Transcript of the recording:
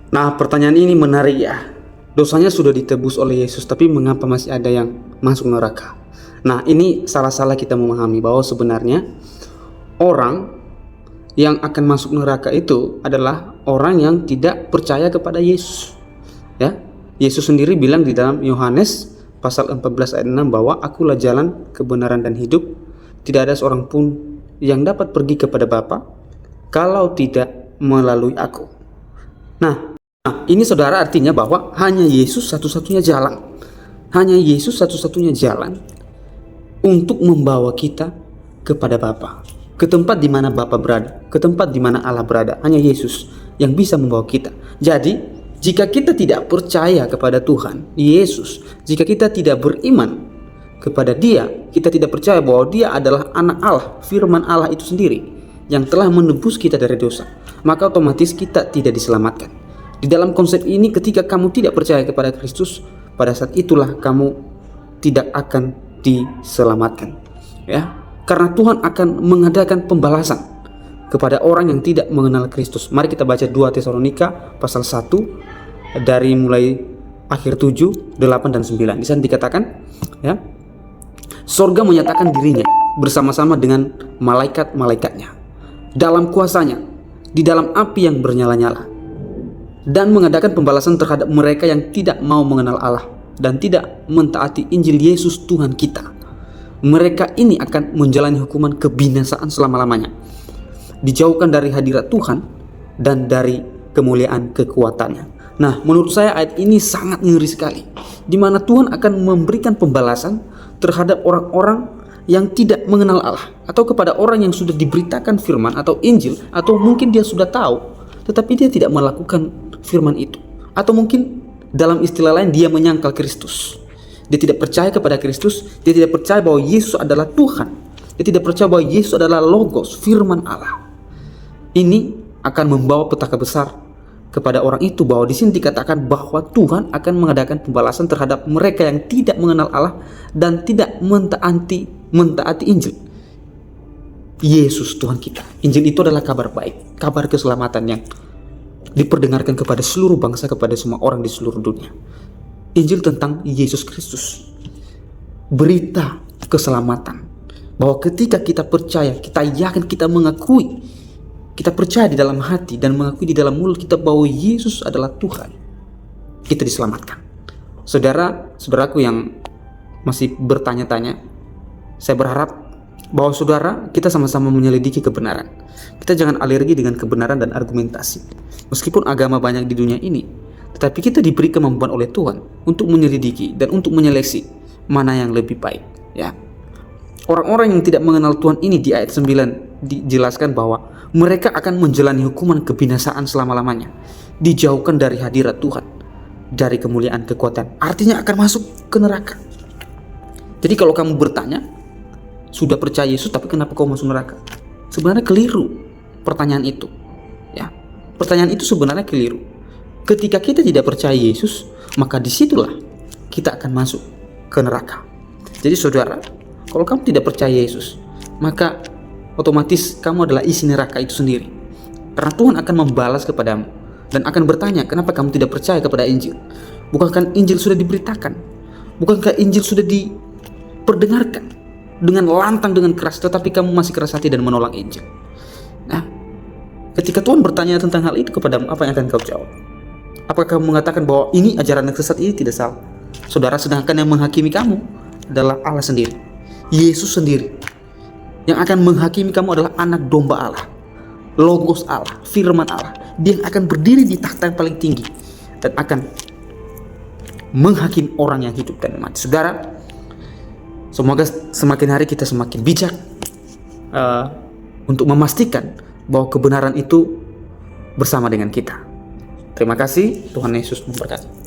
Nah, pertanyaan ini menarik ya. Dosanya sudah ditebus oleh Yesus, tapi mengapa masih ada yang masuk neraka? Nah, ini salah-salah kita memahami bahwa sebenarnya orang yang akan masuk neraka itu adalah orang yang tidak percaya kepada Yesus. Ya, Yesus sendiri bilang di dalam Yohanes pasal 14 ayat 6 bahwa akulah jalan, kebenaran dan hidup. Tidak ada seorang pun yang dapat pergi kepada Bapa kalau tidak melalui aku. Nah, ini saudara artinya bahwa hanya Yesus satu-satunya jalan. Hanya Yesus satu-satunya jalan untuk membawa kita kepada Bapa, ke tempat di mana Bapa berada, ke tempat di mana Allah berada. Hanya Yesus yang bisa membawa kita. Jadi, jika kita tidak percaya kepada Tuhan Yesus, jika kita tidak beriman kepada Dia, kita tidak percaya bahwa Dia adalah anak Allah, firman Allah itu sendiri yang telah menebus kita dari dosa, maka otomatis kita tidak diselamatkan. Di dalam konsep ini, ketika kamu tidak percaya kepada Kristus, pada saat itulah kamu tidak akan diselamatkan. Ya, karena Tuhan akan mengadakan pembalasan kepada orang yang tidak mengenal Kristus. Mari kita baca 2 Tesalonika pasal 1 dari mulai akhir 7, 8 dan 9. Di sana dikatakan, ya, sorga menyatakan dirinya bersama-sama dengan malaikat-malaikatnya dalam kuasanya di dalam api yang bernyala-nyala, dan mengadakan pembalasan terhadap mereka yang tidak mau mengenal Allah dan tidak mentaati Injil Yesus Tuhan kita. Mereka ini akan menjalani hukuman kebinasaan selama-lamanya, dijauhkan dari hadirat Tuhan dan dari kemuliaan kekuatannya. Nah, menurut saya ayat ini sangat ngeri sekali, di mana Tuhan akan memberikan pembalasan terhadap orang-orang yang tidak mengenal Allah, atau kepada orang yang sudah diberitakan firman atau Injil, atau mungkin dia sudah tahu tetapi dia tidak melakukan firman itu, atau mungkin dalam istilah lain dia menyangkal Kristus. Dia tidak percaya kepada Kristus, dia tidak percaya bahwa Yesus adalah Tuhan, dia tidak percaya bahwa Yesus adalah Logos, firman Allah. Ini akan membawa petaka besar kepada orang itu, bahwa di sini dikatakan bahwa Tuhan akan mengadakan pembalasan terhadap mereka yang tidak mengenal Allah dan tidak mentaati Injil Yesus Tuhan kita. Injil itu adalah kabar baik, kabar keselamatan yang diperdengarkan kepada seluruh bangsa, kepada semua orang di seluruh dunia. Injil tentang Yesus Kristus, berita keselamatan, bahwa ketika kita percaya, kita yakin, kita mengakui, kita percaya di dalam hati dan mengakui di dalam mulut kita bahwa Yesus adalah Tuhan, kita diselamatkan. Saudaraku yang masih bertanya-tanya, saya berharap bahwa saudara kita sama-sama menyelidiki kebenaran. Kita jangan alergi dengan kebenaran dan argumentasi. Meskipun agama banyak di dunia ini, tetapi kita diberi kemampuan oleh Tuhan untuk menyelidiki dan untuk menyeleksi mana yang lebih baik. Ya, orang-orang yang tidak mengenal Tuhan ini di ayat 9 dijelaskan bahwa mereka akan menjalani hukuman kebinasaan selama-lamanya, dijauhkan dari hadirat Tuhan, dari kemuliaan kekuatan. Artinya akan masuk ke neraka. Jadi kalau kamu bertanya, sudah percaya Yesus tapi kenapa kau masuk neraka? Sebenarnya keliru pertanyaan itu. Ya, pertanyaan itu sebenarnya keliru. Ketika kita tidak percaya Yesus, maka disitulah kita akan masuk ke neraka. Jadi saudara, kalau kamu tidak percaya Yesus, maka otomatis kamu adalah isi neraka itu sendiri. Karena Tuhan akan membalas kepadamu dan akan bertanya, kenapa kamu tidak percaya kepada Injil? Bukankah Injil sudah diberitakan? Bukankah Injil sudah diperdengarkan dengan lantang, dengan keras, tetapi kamu masih keras hati dan menolak Injil? Nah, ketika Tuhan bertanya tentang hal itu kepadamu, apa yang akan kau jawab? Apakah kamu mengatakan bahwa ini ajaran yang sesat, ini tidak salah? Saudara, sedangkan yang menghakimi kamu adalah Allah sendiri, Yesus sendiri. Yang akan menghakimi kamu adalah anak domba Allah, Logos Allah, firman Allah. Dia yang akan berdiri di takhta yang paling tinggi dan akan menghakimi orang yang hidup dan mati. Saudara, semoga semakin hari kita semakin bijak untuk memastikan bahwa kebenaran itu bersama dengan kita. Terima kasih, Tuhan Yesus memberkati.